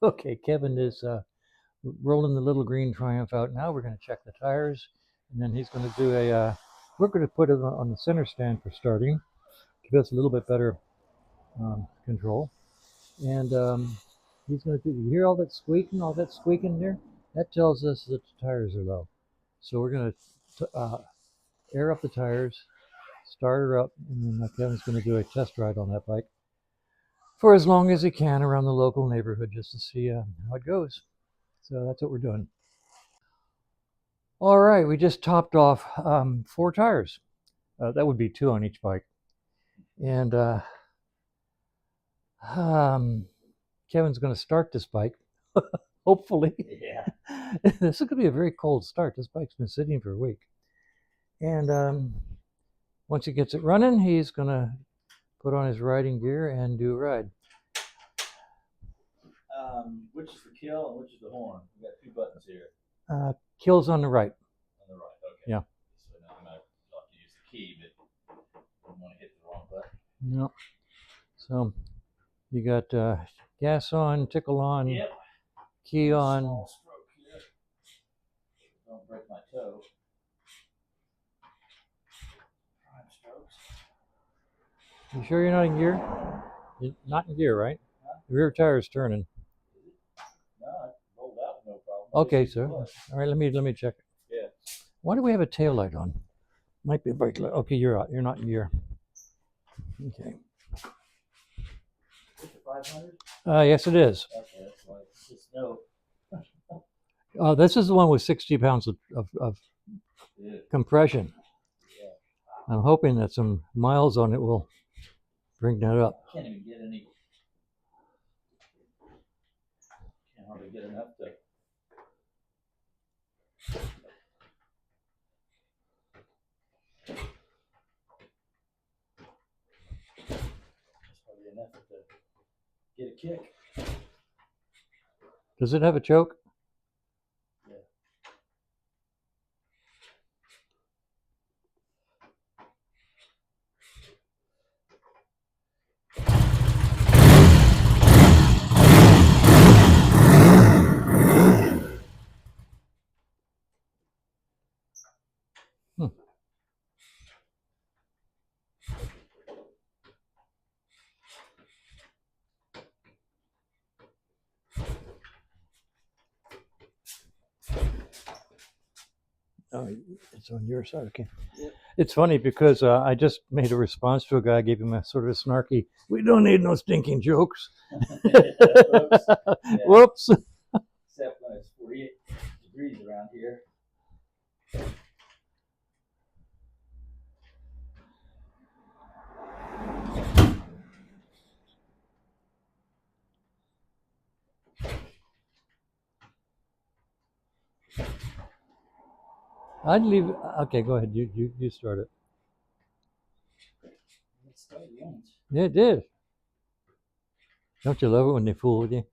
Okay, Kevin is rolling the little green Triumph out now. We're going to check the tires, and then he's going to do a. We're going to put it on the center stand for starting, give us a little bit better control. And he's going to do. You hear all that squeaking there? That tells us that the tires are low. So we're going to air up the tires, start her up, and then Kevin's going to do a test ride on that bike for as long as he can around the local neighborhood just to see how it goes. So that's what we're doing. All right, we just topped off 4 tires. That would be 2 on each bike. And Kevin's going to start this bike, hopefully. Yeah. This is going to be a very cold start. This bike's been sitting for a week. And once he gets it running, he's going to put on his riding gear and do a ride. Which is the kill and which is the horn? We got 2 buttons here. Kill's on the right. On the right, okay. Yeah. So now I'm going to have to use the key, but I don't want to hit the wrong button. No. So you got gas on, tickle on, yep. Key on. Small stroke here. Don't break my toe. Prime strokes. You sure you're not in gear? You're not in gear, right? Huh? The rear tire's turning. No, I rolled out with no problem. Okay, sir. All right, let me check it. Yeah. Why do we have a tail light on? Might be a brake light. Okay, you're out. You're not in gear. Okay. Is it 500? Yes, it is. Okay, that's why it's just no. This is the one with 60 pounds of Yeah. compression. Yeah. I'm hoping that some miles on it will bring that up. I can't even get any. Can't hardly get enough to. That's hardly enough to get a kick. Does it have a choke? Yeah. Oh, it's on your side. Okay. Yep. It's funny because I just made a response to a guy, gave him a sort of a snarky, "We don't need no stinking jokes." Whoops. Yeah. Whoops. Except when it's 48 degrees around here. I'd leave. Okay, go ahead. You start it. It started once. Yeah, it did. Don't you love it when they fool with you?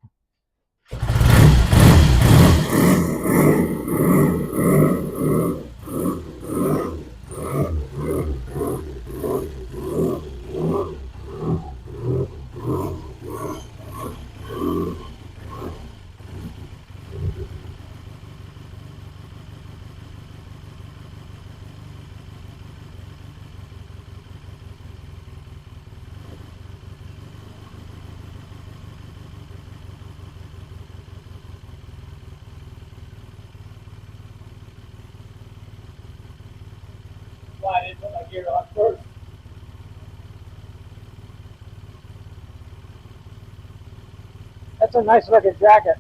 Why I didn't put my gear on first. That's a nice looking jacket.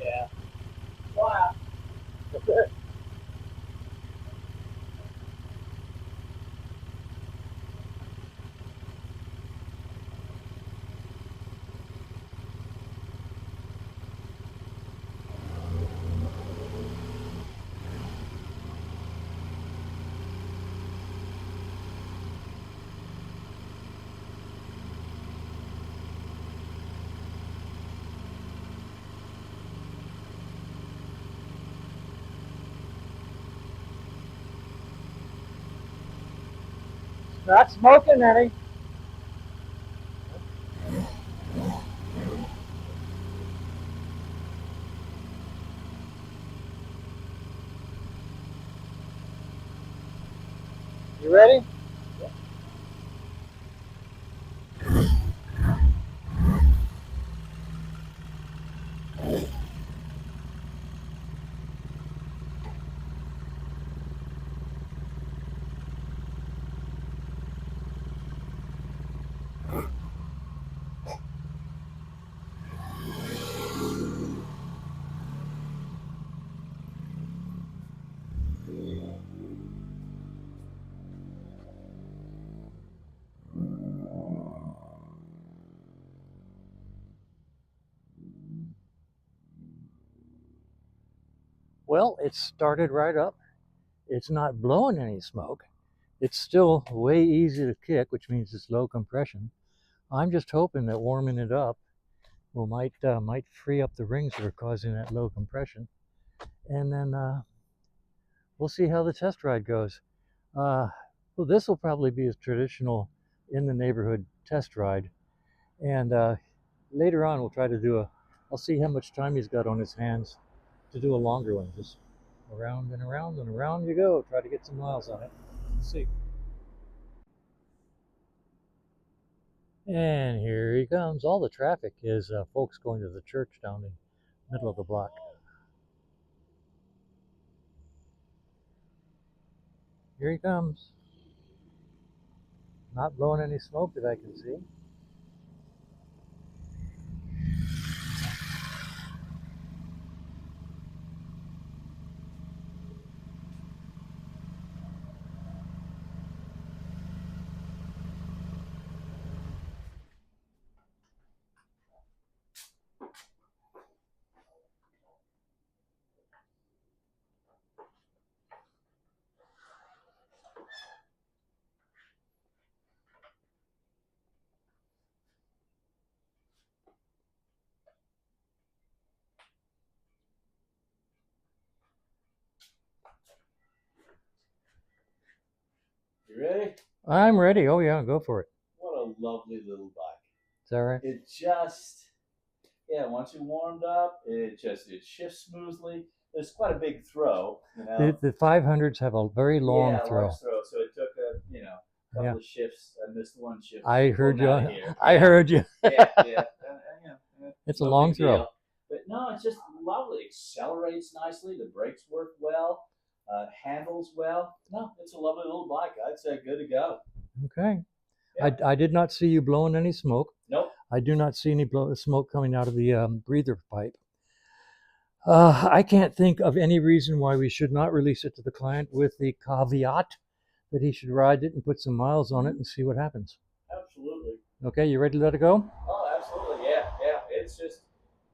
Yeah. Wow. Not smoking any. You ready? Well, it started right up. It's not blowing any smoke. It's still way easy to kick, which means it's low compression. I'm just hoping that warming it up might free up the rings that are causing that low compression, and then we'll see how the test ride goes. Well, this will probably be a traditional in the neighborhood test ride, and later on we'll try to do a. I'll see how much time he's got on his hands to do a longer one. Just around and around and around you go. Try to get some miles on it. Let's see. And here he comes. All the traffic is folks going to the church down the middle of the block. Here he comes. Not blowing any smoke that I can see. You ready? I'm ready. Oh yeah, go for it. What a lovely little bike. Is that right? It just, yeah, once you warmed up, it shifts smoothly. There's quite a big throw, you know. The 500s have a very long Yeah, throw. large throw. So it took couple of shifts. I missed one shift. I heard you. I Yeah. heard you. Yeah. It's a No long big throw. deal. But no, it's just lovely. Accelerates nicely. The brakes work well. Handles well. No, it's a lovely little bike. I'd say good to go. Okay. Yeah. I did not see you blowing any smoke. Nope. I do not see any smoke coming out of the breather pipe. I can't think of any reason why we should not release it to the client with the caveat that he should ride it and put some miles on it and see what happens. Absolutely. Okay, you ready to let it go? Oh, absolutely. Yeah. It's just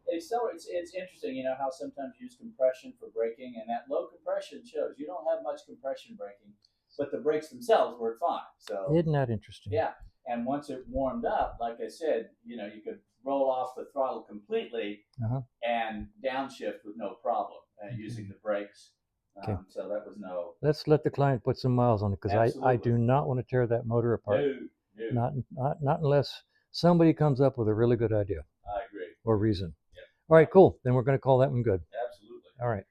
it's interesting, you know, how sometimes you use compression for braking, and that low compression shows you don't have much compression braking, but the brakes themselves work fine. So Isn't that interesting? yeah, and once it warmed up, like I said, you know, you could roll off the throttle completely and downshift with no problem using the brakes. Okay. So that was no. Let's let the client put some miles on it because I do not want to tear that motor apart. No. Not unless somebody comes up with a really good idea I agree. or reason. Yep. All right, cool. Then we're going to call that one good. Absolutely. All right.